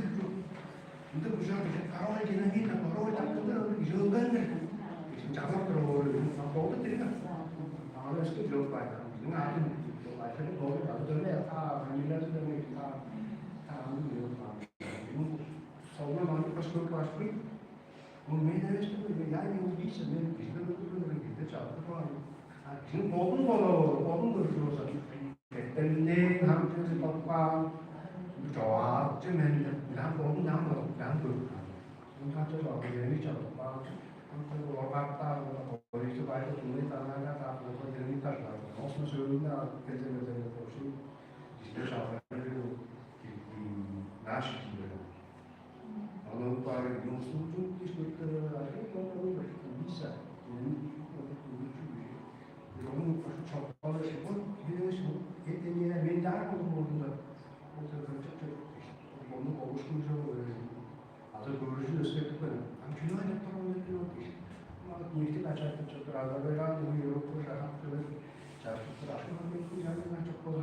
itu bisa kalau ini kalau tak itu jauh kan? Jangan terlalu apa itu tidak. Kalau itu jauh banget. Những ai thì lại thấy có cái tới này ta mình lên trên này ta muốn nhiều mà sau đó nói cái số qua free một mấy đứa số người gái như đi xem nên chỉ có người thì chọn cái con 지금 모든 걸 들어서 때문에 한 편씩 뽑아 좋아 좀 했는데 난 모든 난 chúng ta cho vào cái đấy chọn qua không có bác ta rồi cho bài của chúng ta là ta có cái gì ta là nó söylediğinde gezemelerinde koşu işte şahane naş gibi. Onun bari yolsuzluk çok işte onun lisa onun çok fazla şey var. Bir de şu kendine mental olduğunda o da çok onu oluşturunca aslında görüşü destekliyor. Ama günah yaptığını diyor ki ama niyeti açıkça çok razı bu Avrupa şartları Aşkım ben kuyularından çok fazla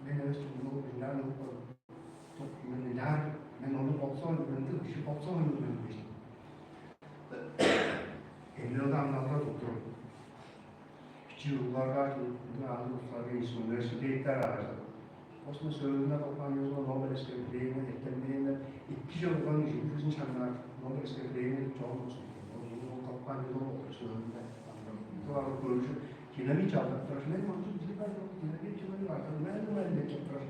menüs bunu bilen çok menüler ben onu olsan ben de işi olsan ben de Emre'de anlamda doktor küçük yıllarda Avrupa'da üniversiteler arasında aslında söylediğinde toplanıyoruz Nobel eskepleriyle eklemleriyle iki yıl olan yüzün insanlar Nobel eskepleriyle çok olsun o toplanıyoruz söylediğinde anlamda görüşü dinamik çaldıklar. Ne oldu? Bizim var yok. Dinamik çalıyor var. Ben de çoklar.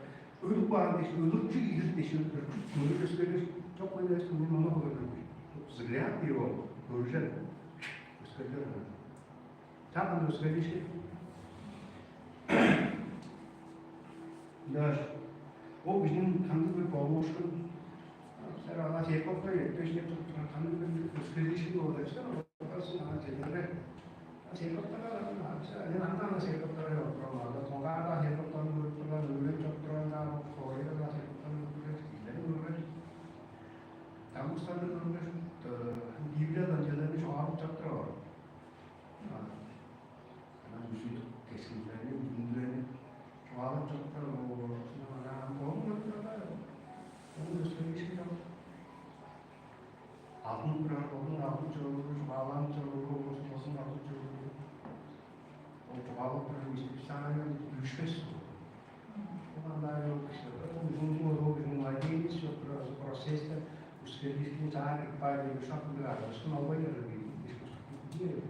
Ölüp vardı. Ölüpçü gidip deşiyorlar. Bunu gösterir. Çok önemli. Bunu olur. Zırlayan bir yol. Göreceğim. Gösteriyor. Tamam gösteriyor şey. O bizim tanıdık bir boğuluşun Serala şey kopya işte tanıdık bir gösteriyor şey oldu. İşte orası anlatıyor. Helikopternya ada nantang helikopter ada tongkat helikopter nulis cokro nang kowe ada helikopter nulis jadi nulis kamu selalu nulis di dan jalan itu soal cokro karena musuh kesimpulannya bunyinya soal cokro nama kamu nulis sendiri aku coba soalan coba cahil iptal ediyorsak bu kadar. Üstün olmayı da bir diyelim.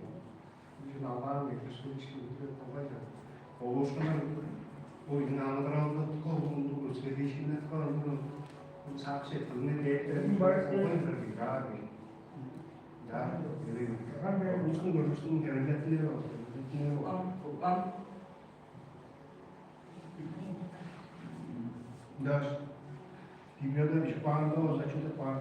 Bizim Allah'ın bekliyorsun işte bir olmayı. Oluşturan o inanılmaz olduğunu söyleyişinde kalanını bu saksı ettiğini değerlerini olmayı da bir daha bir. Ya, böyle olsun görürsün gerekli o. Das Biblioda bir puanla olsa çok puan.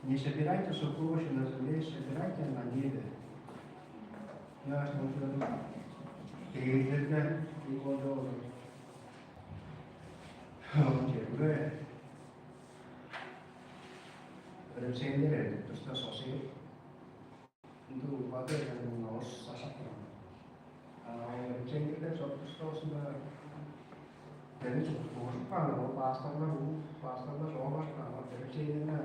Не собирайте сокровища на земле, собирайте на небе. Я смотрю, değerlerden bir konuda olur. Böyle önemseyenler elde tutsa sosyal. Untuk pada yang nos sasak. Önemseyenler çok tutsa olsun da benim çok hoşuma o pastorlar olmaz ama önemseyenler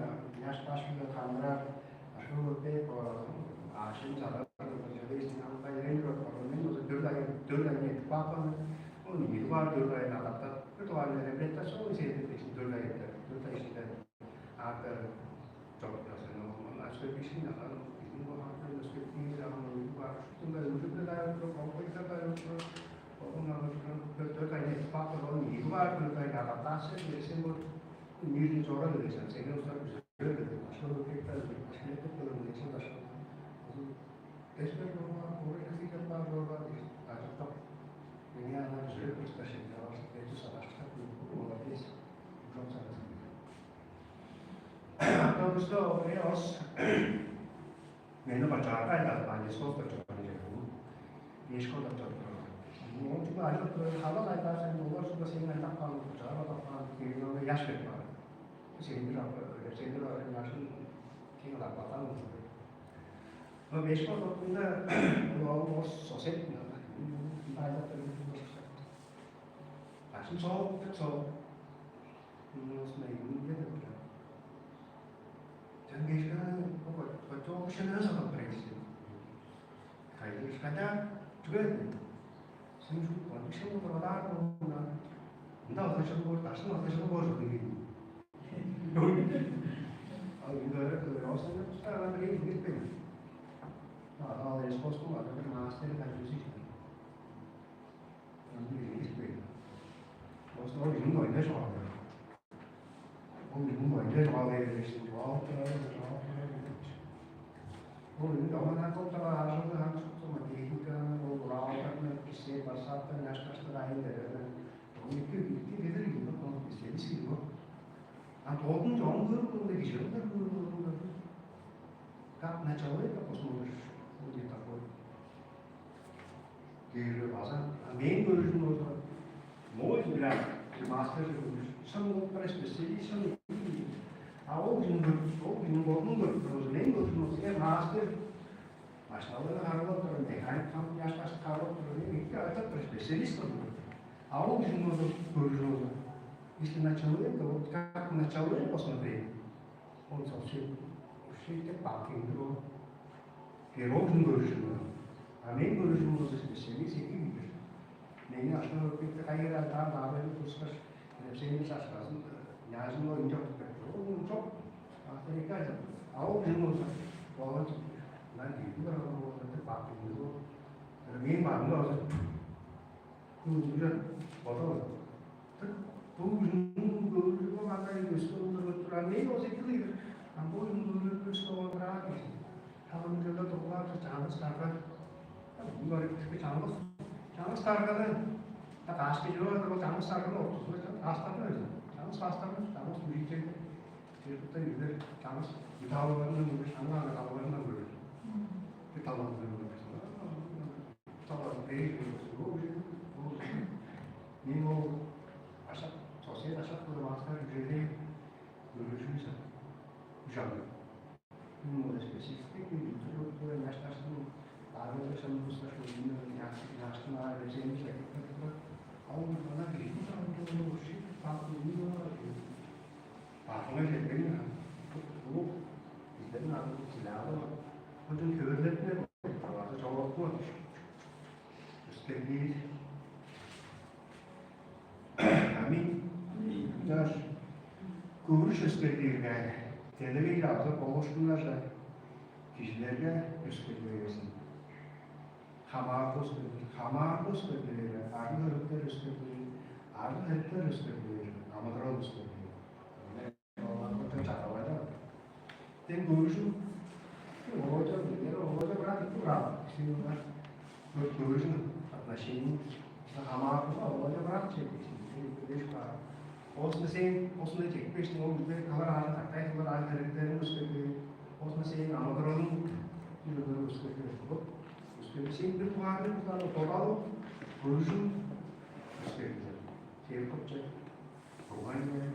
yaş başında kamera aşağı pe aşın zarar jadi sampai yang ini dörday papan onu var dörday nalatta itu var repeta so ise dörday işte agar çok dasano aşağı bir şey nalan bu hakkında söylediği zaman var şunda yüzde daha çok komplikasyon da yok onlar dörday papan onu var dörday nalatta şey simbol mirni çoğra desen senin usta güzel aşağı repeta aşağı repeta desen aşağı Desde que uma fica para jogar a gente venha a dizer que está chegando aos peitos a basta por uma vez não sabe então isto é os mesmo para já da para isso para já de isso quando já não tipo a gente fala lá da gente não gosta de ser na cama já lá para que não me ache para sempre já acho que não dá para não Beşiktaş toplumunda o sosyal faydaları buluşacak. Şimdi soğuk. Nasıl ne de böyle. Sen geçken o çok şey nasıl yapıyorsun? Kaydı çıkacak. Çünkü sen şu konuşma kadar ona. Nda olacak bu taşın olacak bu olacak gibi. Abi böyle olsa ne tutar ben de gitmeyeyim. Al resposta lá, da master da justiça. Não me respeito. Nós não vimos ainda jovem. Não vimos ainda jovem, residual, então, na conta lá, ajuda uma técnica, oral, que se passar nesta ainda. O que deveria, não precisa de 한 모든 정도로 되기 싫은데 각 나처럼 posmodur diyettako geri bazen main version olsa more bilen master some para specialization o gün modun main version olsa master başlarda harba sonra mekanik tam yaştaş karot sonra ilk ayda specialist olur o gün modun version olsa если началось, то вот как началось посмотреть, он совсем ушите паркинг, героин görüşünü, amen görüşünü spesialist ekibir. Neyin aslında bir kayır daha böyle kusur, şeyini şaşırsın, yazın o ince tutuyor. O çok Amerika'da. Ama bizim olsa, olan ben gibi bir adam olsa parking'de o, benim varımda olsa, bu güzel, bakalım. Bugün görüşme vakayı gösterilen neyi olsa kılıyor. Ama bugün görüşme vakayı tamam burada toplarsa canlı starlar. Bunlar bir canlı starlarda da taş bir yolu da canlı starlarda oldu. Hasta öyle. Canlı starlarda canlı müzik bir yüzde canlı gitarlarının bir şanlar kafalarına böyle. Bir tamam böyle. Tamam değil. Bu sosyal aşağı kurulmasına ücreti görüşürüz. Canlı. Bunun spesifik bir kültür ve yaşlaştığının ağırlıkların uluslararası yaşlılar ve şeyin şekilde Avrupa'da bir tanrı şey farklı farklı şeyler bu bizlerin artık silahı bütün köylerinde vardı çok var. Üstelik Amin. Amin. görüş özgürlüğüne, televizyon konuşmalarla kişilerle özgürlüğüsün. Hamar özgürlüğü, arı hırtlar özgürlüğü, arı hırtlar özgürlüğü, amadral özgürlüğü. Onlar da çağırıyorlar. Tem görüşüm, hoca bırak itu bırak. Şimdi onlar görüşüm, отношения. Hamar hoca bırak çekti. Osna çekmiştim, o bir kalan ağrı taktay, kalan ağrı karakterini özgürlüğü. Osna senin amadralın yürüdüğü özgürlüğü. Özgürlüğü bir puanı tutan total görüşüm özgürlüğü. Sevkopça, ruhaniye,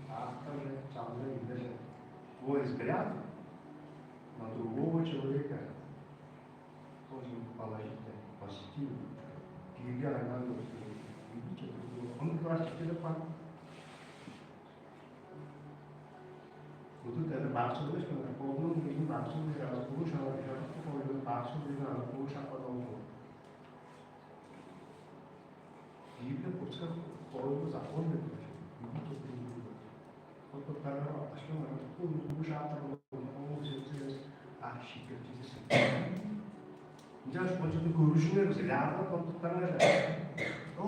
авторы, самые даже твой взгляд на другого человека должен положительный, позитивный. Тебе надо видеть другого. Он говорит, телефон. Тут это баксовый, что на полном виде баксовый, а лучше она идет, какой-то баксовый, она лучше потом. Библия пускай полный закон не точно. Вот тогда, что мы лучше автору, он все архитектуристы. Сейчас почему görüşünler ziyarda kontuklarına o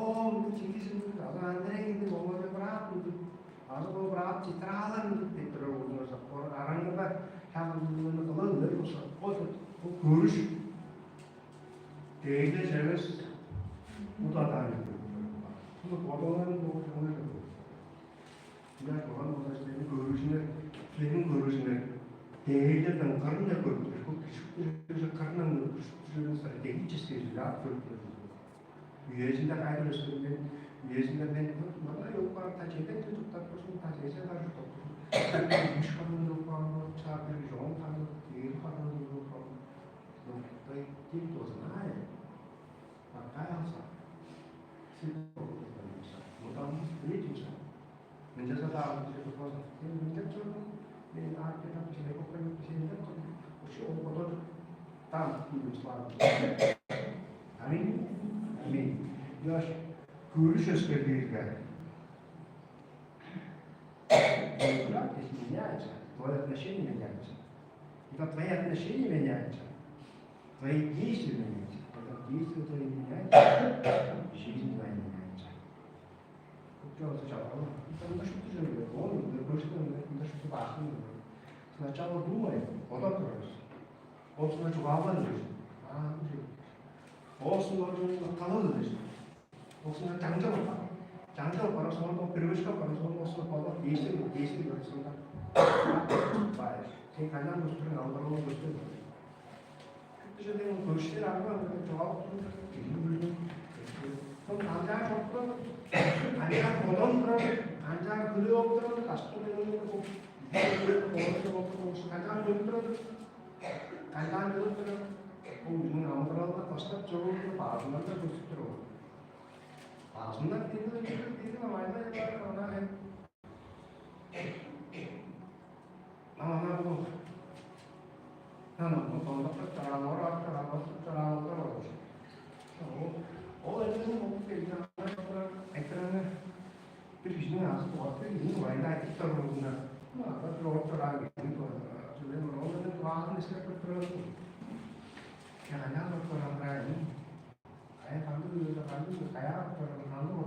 çizgisinin adamları da onları bırakmadı. Azı bırak citralarını tekrar sapor arangda hamdülünü kalanlar o görüş değerli seviyes bu da dahil. Bu konuların doğruları. Ya kalan olarak görüşünler değerli karnına görülür. Küçük karnına стратегический взгляд только. Если такая красота, если на это, надо его как-то читать, то так просто так если даже что. Мишка мы его поймем, чапер, жон там, тир поймем его поймем. Но ты кто знает, покаялся, всегда покаялся. Но там встретился. Меня задал этот вопрос, ты меня что? Мне арки там человек покаялся, все вообще он потом там будем славить. Аминь. Аминь. Yaş görüş özgürlüğüyle твой взгляд, если меняется, твое отношение меняется. Это твои отношения меняются, твои действия меняются. Когда действия твои меняются, жизнь твоя меняется. Что сначала? Это что ты живешь? Он, это что важно. Сначала думай, потом откроешь. Olsun çoğalma diyorsun. Olsun kalır diyorsun. Olsun 장점을 봐. 장점을 봐서 또 그리고 싶어 봐서 olsun 봐도 예시 그렇습니다. 봐요. 제 가장 모습을 나오는 모습을. 그래서 내가 글씨라고 하는 저하고 그럼 남자 접근 아니야 보던 그런 남자 그려 없더라도 가스통에 넣는 거 가장 힘들어도 간단히들은 우리는 아무거나 거스터 쪽으로 바순한테 보시더라고. 바순한 띠는 많이 나니까 해. 나는 뭐 돈도 따라오라 따라오라. 애들은 뭐 그냥 애들은 그리스는 아주 어떻게 이거 많이 다 있더라고나. 아까 들어왔더라고. Sebenarnya orang itu orang yang sekarang terus, jangan orang lain. Kayak kamu kayak orang kamu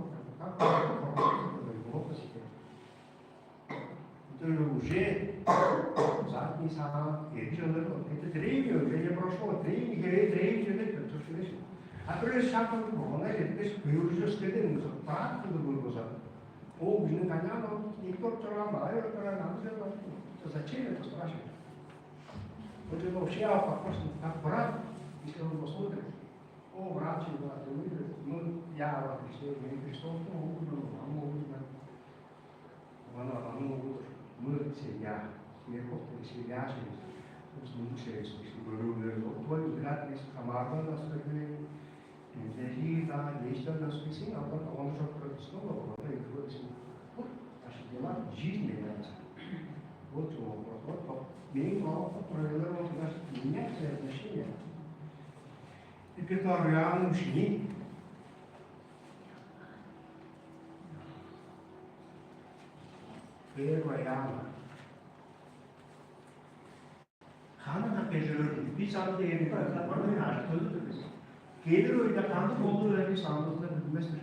sih. Itu уже задний сам, это древнее, это не прошло, древнее, это то, что есть. А то есть сам он это уже следует, практику было за. О, блин, понятно, никто вчера 말을 нам сделал. Зачем это спрашивать? Вот это вообще вопрос, как брат, если он посмотрит, о, брат, ну, я в Христе, я Христос, мы семья, семья, твой взгляд, если команда нас есть у нас сын, а он уже снова наши дела, жизнь меняется. Вот вопрос. Benim projeler olsunlar, menyați отношения. И которые реально ушли. Первая яма. sandık geçirirdik. Bir sandık yedik. Bana ne açtırdık biz. Gelir öyle kandık olduğu öyle sandıkta bilmezdir.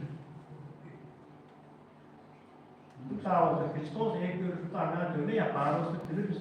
Bu sağ olacak. Biz toz ev görüşü tane öyle yaparız. Biz